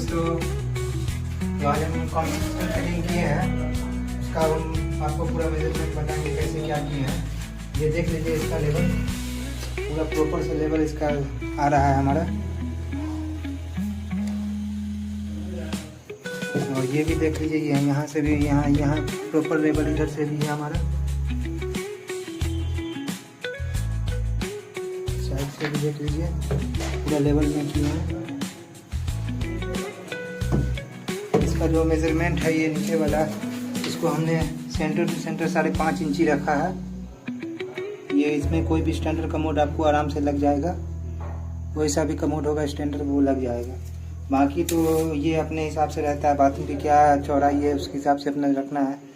तो आज हम कॉन्स्ट्रक्शन कटिंग किए हैं, उसका हम आपको पूरा मेजरमेंट बताएंगे कैसे क्या किए हैं। ये देख लीजिए, इसका लेवल पूरा प्रॉपर से लेवल इसका आ रहा है हमारा। और ये भी देख लीजिए, ये यहाँ से भी यहाँ प्रॉपर लेवल इधर से भी है हमारा, साइड से भी देख लीजिए पूरा लेवल में किए हैं। इसका जो मेजरमेंट है ये नीचे वाला, इसको हमने सेंटर टू सेंटर 5.5 इंची रखा है। ये इसमें कोई भी स्टैंडर्ड कमोड आपको आराम से लग जाएगा, वैसा भी कमोड होगा स्टैंडर्ड वो लग जाएगा। बाकी तो ये अपने हिसाब से रहता है, बाथरूम की क्या चौड़ाई है उसके हिसाब से अपना रखना है।